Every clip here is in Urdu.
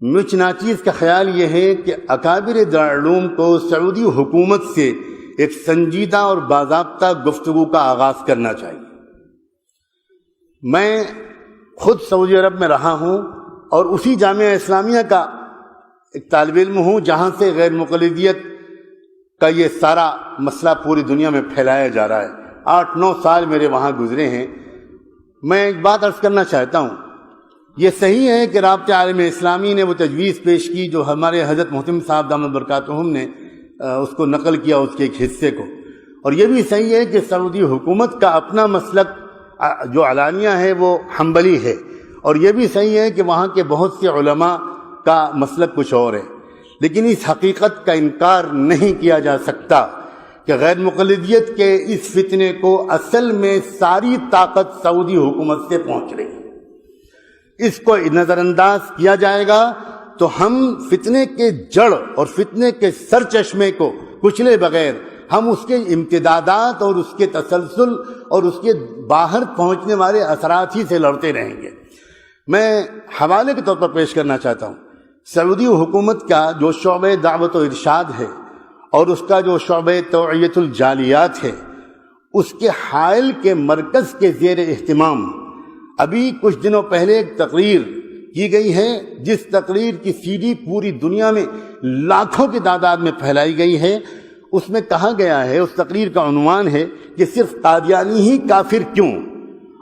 مجھ ناچیز کا خیال یہ ہے کہ اکابر دارالعلوم کو سعودی حکومت سے ایک سنجیدہ اور باضابطہ گفتگو کا آغاز کرنا چاہیے۔ میں خود سعودی عرب میں رہا ہوں اور اسی جامعہ اسلامیہ کا ایک طالب علم ہوں جہاں سے غیر مقلدیت کا یہ سارا مسئلہ پوری دنیا میں پھیلایا جا رہا ہے۔ 8-9 سال میرے وہاں گزرے ہیں۔ میں ایک بات عرض کرنا چاہتا ہوں، یہ صحیح ہے کہ رابطہ عالم اسلامی نے وہ تجویز پیش کی جو ہمارے حضرت محتم صاحب دامت برکاتہم نے اس کو نقل کیا، اس کے ایک حصے کو، اور یہ بھی صحیح ہے کہ سعودی حکومت کا اپنا مسلک جو علانیہ ہے وہ حنبلی ہے، اور یہ بھی صحیح ہے کہ وہاں کے بہت سے علماء کا مسلک کچھ اور ہے، لیکن اس حقیقت کا انکار نہیں کیا جا سکتا کہ غیر مقلدیت کے اس فتنے کو اصل میں ساری طاقت سعودی حکومت سے پہنچ رہی ہے۔ اس کو نظر انداز کیا جائے گا تو ہم فتنے کے جڑ اور فتنے کے سر چشمے کو کچلے بغیر ہم اس کے امتدادات اور اس کے تسلسل اور اس کے باہر پہنچنے والے اثرات ہی سے لڑتے رہیں گے۔ میں حوالے کے طور پر پیش کرنا چاہتا ہوں، سعودی حکومت کا جو شعبہ دعوت و ارشاد ہے اور اس کا جو شعبہ توعیت الجالیات ہے، اس کے حائل کے مرکز کے زیر اہتمام ابھی کچھ دنوں پہلے ایک تقریر کی گئی ہے، جس تقریر کی سی ڈی پوری دنیا میں لاکھوں کی تعداد میں پھیلائی گئی ہے۔ اس میں کہا گیا ہے، اس تقریر کا عنوان ہے کہ صرف قادیانی ہی کافر کیوں،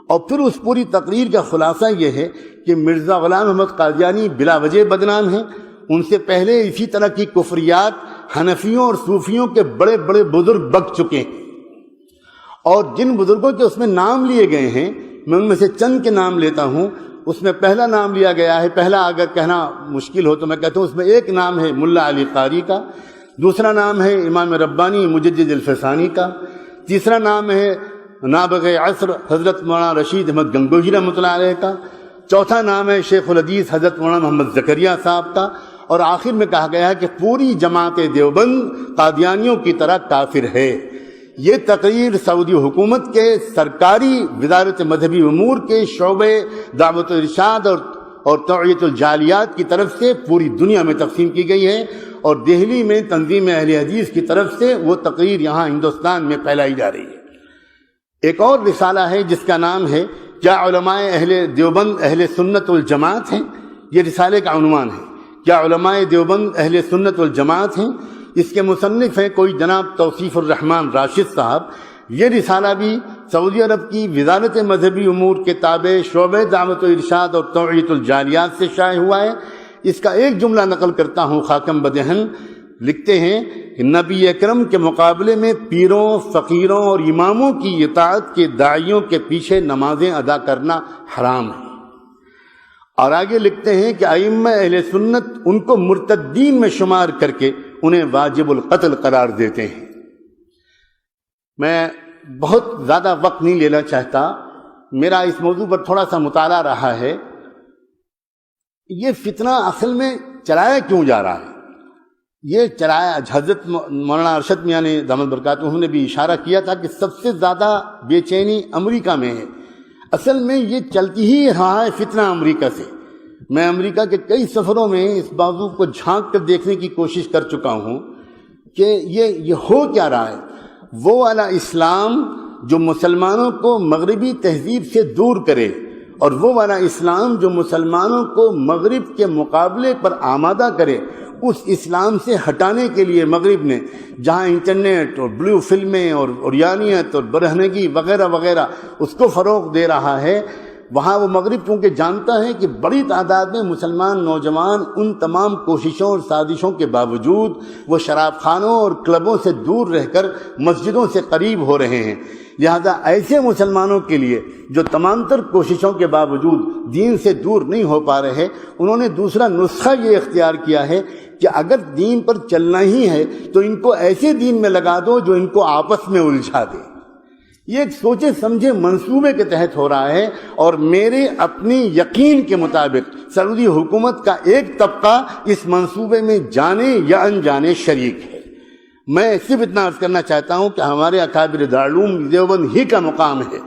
اور پھر اس پوری تقریر کا خلاصہ یہ ہے کہ مرزا غلام احمد قادیانی بلا وجہ بدنام ہیں۔ ان سے پہلے اسی طرح کی کفریات حنفیوں اور صوفیوں کے بڑے بڑے بزرگ بک چکے ہیں، اور جن بزرگوں کے اس میں نام لیے گئے ہیں، میں ان میں سے چند کے نام لیتا ہوں۔ اس میں پہلا نام لیا گیا ہے، پہلا اگر کہنا مشکل ہو تو میں کہتا ہوں اس میں ایک نام ہے ملا علی قاری کا، دوسرا نام ہے امام ربانی مجدد الفسانی کا، تیسرا نام ہے نابغ عصر حضرت مولانا رشید احمد گنگوہی رحمۃ اللہ علیہ کا، چوتھا نام ہے شیخ الحدیث حضرت مولانا محمد زکریہ صاحب کا، اور آخر میں کہا گیا ہے کہ پوری جماعت دیوبند قادیانیوں کی طرح کافر ہے۔ یہ تقریر سعودی حکومت کے سرکاری وزارت مذہبی امور کے شعبے دعوت و ارشاد اور توعیت الجالیات کی طرف سے پوری دنیا میں تقسیم کی گئی ہے، اور دہلی میں تنظیم اہل حدیث کی طرف سے وہ تقریر یہاں ہندوستان میں پھیلائی جا رہی ہے۔ ایک اور رسالہ ہے جس کا نام ہے کیا علماء اہل دیوبند اہل سنت والجماعت ہیں، یہ رسالے کا عنوان ہے، کیا علماء دیوبند اہل سنت والجماعت ہیں۔ اس کے مصنف ہیں کوئی جناب توصیف الرحمن راشد صاحب۔ یہ رسالہ بھی سعودی عرب کی وزارت مذہبی امور کے تابع شعبہ دعوت و ارشاد اور توعیت الجالیات سے شائع ہوا ہے۔ اس کا ایک جملہ نقل کرتا ہوں خاکم بدہن، لکھتے ہیں کہ نبی اکرم کے مقابلے میں پیروں، فقیروں اور اماموں کی اطاعت کے داعیوں کے پیچھے نمازیں ادا کرنا حرام ہے، اور آگے لکھتے ہیں کہ ائمہ اہل سنت ان کو مرتدین میں شمار کر کے انہیں واجب القتل قرار دیتے ہیں۔ میں بہت زیادہ وقت نہیں لینا چاہتا، میرا اس موضوع پر تھوڑا سا مطالعہ رہا ہے۔ یہ فتنہ اصل میں چلایا کیوں جا رہا ہے؟ یہ چلایا، حضرت مولانا ارشد میاں نے دامت برکاتہم نے بھی اشارہ کیا تھا کہ سب سے زیادہ بے چینی امریکہ میں ہے۔ اصل میں یہ چلتی ہی رہا ہے فتنہ امریکہ سے۔ میں امریکہ کے کئی سفروں میں اس موضوع کو جھانک کر دیکھنے کی کوشش کر چکا ہوں کہ یہ ہو کیا رہا ہے۔ وہ والا اسلام جو مسلمانوں کو مغربی تہذیب سے دور کرے، اور وہ والا اسلام جو مسلمانوں کو مغرب کے مقابلے پر آمادہ کرے، اس اسلام سے ہٹانے کے لیے مغرب نے جہاں انٹرنیٹ اور بلیو فلمیں اور عریانیت اور برہنگی وغیرہ وغیرہ اس کو فروغ دے رہا ہے، وہاں وہ مغرب چونکہ جانتا ہے کہ بڑی تعداد میں مسلمان نوجوان ان تمام کوششوں اور سازشوں کے باوجود وہ شراب خانوں اور کلبوں سے دور رہ کر مسجدوں سے قریب ہو رہے ہیں، لہذا ایسے مسلمانوں کے لیے جو تمام تر کوششوں کے باوجود دین سے دور نہیں ہو پا رہے، انہوں نے دوسرا نسخہ یہ اختیار کیا ہے کہ اگر دین پر چلنا ہی ہے تو ان کو ایسے دین میں لگا دو جو ان کو آپس میں الجھا دے۔ یہ ایک سوچے سمجھے منصوبے کے تحت ہو رہا ہے، اور میرے اپنی یقین کے مطابق سعودی حکومت کا ایک طبقہ اس منصوبے میں جانے یا انجانے شریک ہے۔ میں صرف اتنا عرض کرنا چاہتا ہوں کہ ہمارے اکابر دارالعلوم دیوبند ہی کا مقام ہے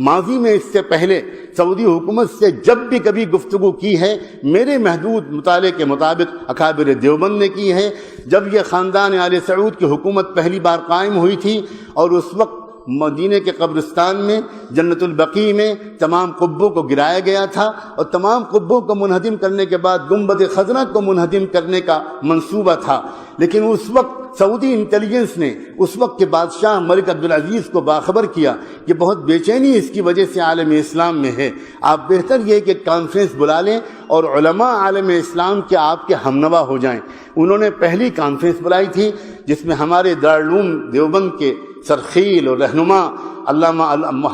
ماضی میں اس سے پہلے سعودی حکومت سے جب بھی کبھی گفتگو کی ہے میرے محدود مطالعے کے مطابق اکابر دیوبند نے کی ہے۔ جب یہ خاندان آل سعود کی حکومت پہلی بار قائم ہوئی تھی اور اس وقت مدینے کے قبرستان میں جنت البقیع میں تمام قبوں کو گرایا گیا تھا، اور تمام قبوں کو منہدم کرنے کے بعد گنبد خضرا کو منہدم کرنے کا منصوبہ تھا، لیکن اس وقت سعودی انٹیلیجنس نے اس وقت کے بادشاہ ملک عبدالعزیز کو باخبر کیا کہ بہت بے چینی اس کی وجہ سے عالم اسلام میں ہے، آپ بہتر یہ کہ کانفرنس بلا لیں اور علماء عالم اسلام کے آپ کے ہمنوا ہو جائیں۔ انہوں نے پہلی کانفرنس بلائی تھی جس میں ہمارے دارالعلوم دیوبند کے سرخیل اور رہنما علامہ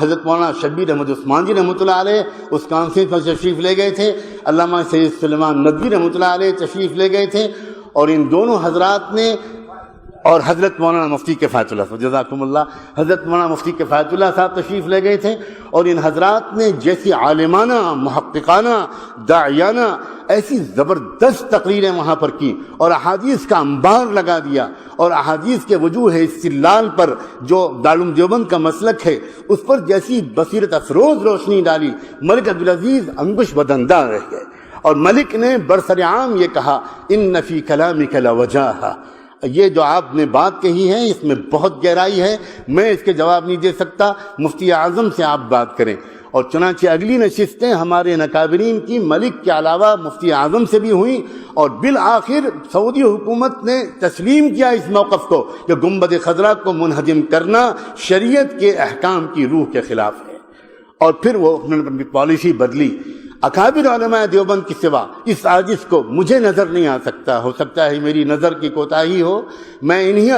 حضرت مولانا شبیر احمد عثمان جی رحمۃ اللہ علیہ اس کانفرنس میں تشریف لے گئے تھے، علامہ سید سلیمان ندوی رحمۃ اللہ علیہ تشریف لے گئے تھے، اور ان دونوں حضرات نے اور حضرت مولانا مفتی کفایت اللہ صاحب، جزاکم اللہ، حضرت مولانا مفتی کفایت اللہ صاحب تشریف لے گئے تھے، اور ان حضرات نے جیسی عالمانہ، محققانہ، داعیانہ ایسی زبردست تقریریں وہاں پر کی اور احادیث کا انبار لگا دیا، اور احادیث کے وجوہ استدلال پر جو دارالعلوم دیوبند کا مسلک ہے اس پر جیسی بصیرت افروز روشنی ڈالی، ملک عبدالعزیز انگوش بدندہ رہ گئے، اور ملک نے برسرعام یہ کہا ان فی کلامک لوجاہہ، یہ جو آپ نے بات کہی ہے اس میں بہت گہرائی ہے، میں اس کے جواب نہیں دے سکتا، مفتی اعظم سے آپ بات کریں۔ اور چنانچہ اگلی نشستیں ہمارے نکابرین کی ملک کے علاوہ مفتی اعظم سے بھی ہوئیں، اور بالآخر سعودی حکومت نے تسلیم کیا اس موقف کو کہ گنبد خضرا کو منہدم کرنا شریعت کے احکام کی روح کے خلاف ہے، اور پھر وہ اپنی پالیسی بدلی۔ اکابر علماء دیوبند کی سوا اس عاجز کو مجھے نظر نہیں آ سکتا، ہو سکتا ہے میری نظر کی کوتاہی ہو، میں انہی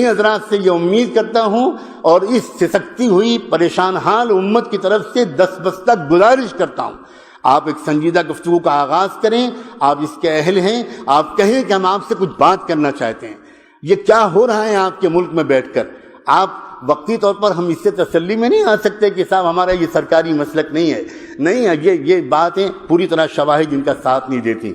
حضرات سے یہ امید کرتا ہوں اور اس سسکتی ہوئی پریشان حال امت کی طرف سے دستبستک گزارش کرتا ہوں، آپ ایک سنجیدہ گفتگو کا آغاز کریں، آپ اس کے اہل ہیں، آپ کہیں کہ ہم آپ سے کچھ بات کرنا چاہتے ہیں۔ یہ کیا ہو رہا ہے آپ کے ملک میں بیٹھ کر؟ آپ وقتی طور پر ہم اس سے تسلی میں نہیں آ سکتے کہ صاحب ہمارا یہ سرکاری مسلک نہیں ہے، نہیں ہے، یہ باتیں پوری طرح شواہد ان کا ساتھ نہیں دیتی۔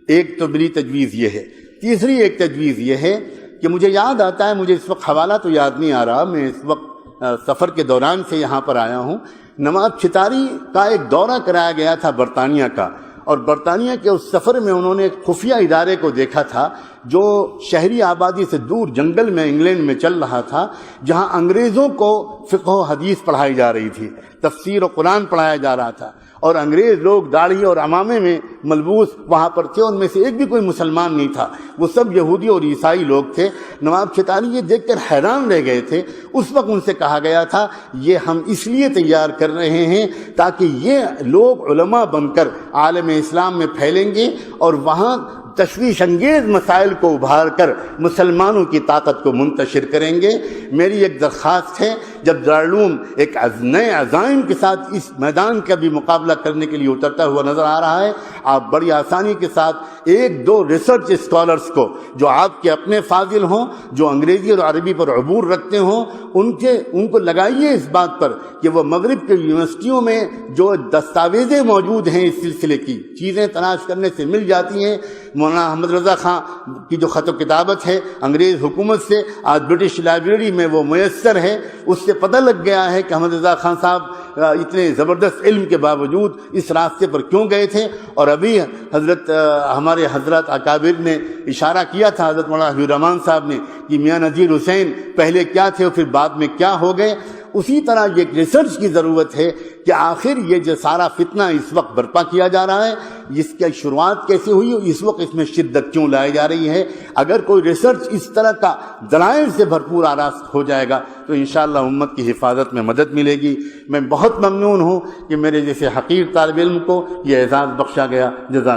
ایک تو میری تجویز یہ ہے، تیسری ایک تجویز یہ ہے کہ مجھے یاد آتا ہے، مجھے اس وقت حوالہ تو یاد نہیں آ رہا، میں اس وقت سفر کے دوران سے یہاں پر آیا ہوں، نواب چھتاری کا ایک دورہ کرایا گیا تھا برطانیہ کا، اور برطانیہ کے اس سفر میں انہوں نے ایک خفیہ ادارے کو دیکھا تھا جو شہری آبادی سے دور جنگل میں انگلینڈ میں چل رہا تھا، جہاں انگریزوں کو فقہ و حدیث پڑھائی جا رہی تھی، تفسیر و قرآن پڑھایا جا رہا تھا، اور انگریز لوگ داڑھی اور عمامے میں ملبوس وہاں پر تھے، ان میں سے ایک بھی کوئی مسلمان نہیں تھا، وہ سب یہودی اور عیسائی لوگ تھے۔ نواب چھتاری یہ دیکھ کر حیران رہ گئے تھے۔ اس وقت ان سے کہا گیا تھا یہ ہم اس لیے تیار کر رہے ہیں تاکہ یہ لوگ علماء بن کر عالم اسلام میں پھیلیں گے اور وہاں تشویش انگیز مسائل کو ابھار کر مسلمانوں کی طاقت کو منتشر کریں گے۔ میری ایک درخواست ہے، جب دارالعلوم ایک نئے عزائم کے ساتھ اس میدان کا بھی مقابلہ کرنے کے لیے اترتا ہوا نظر آ رہا ہے، آپ بڑی آسانی کے ساتھ ایک دو ریسرچ اسکالرز کو جو آپ کے اپنے فاضل ہوں، جو انگریزی اور عربی پر عبور رکھتے ہوں، ان کو لگائیے اس بات پر کہ وہ مغرب کے یونیورسٹیوں میں جو دستاویزیں موجود ہیں اس سلسلے کی چیزیں تلاش کرنے سے مل جاتی ہیں۔ مولانا احمد رضا خان کی جو خط و کتابت ہے انگریز حکومت سے، آج برٹش لائبریری میں وہ میسر ہے، اس سے پتہ لگ گیا ہے کہ احمد رضا خان صاحب اتنے زبردست علم کے باوجود اس راستے پر کیوں گئے تھے۔ اور ابھی ہمارے حضرت اکابر نے اشارہ کیا تھا، حضرت مولانا حبیب الرحمان صاحب نے، کہ میاں نذیر حسین پہلے کیا تھے اور پھر بعد میں کیا ہو گئے۔ اسی طرح یہ ریسرچ کی ضرورت ہے کہ آخر یہ جو سارا فتنہ اس وقت برپا کیا جا رہا ہے، اس کی شروعات کیسے ہوئی، اس وقت اس میں شدت کیوں لائی جا رہی ہے۔ اگر کوئی ریسرچ اس طرح کا دلائل سے بھرپور آراستہ ہو جائے گا تو انشاءاللہ امت کی حفاظت میں مدد ملے گی۔ میں بہت ممنون ہوں کہ میرے جیسے حقیر طالب علم کو یہ اعزاز بخشا گیا۔ جزاک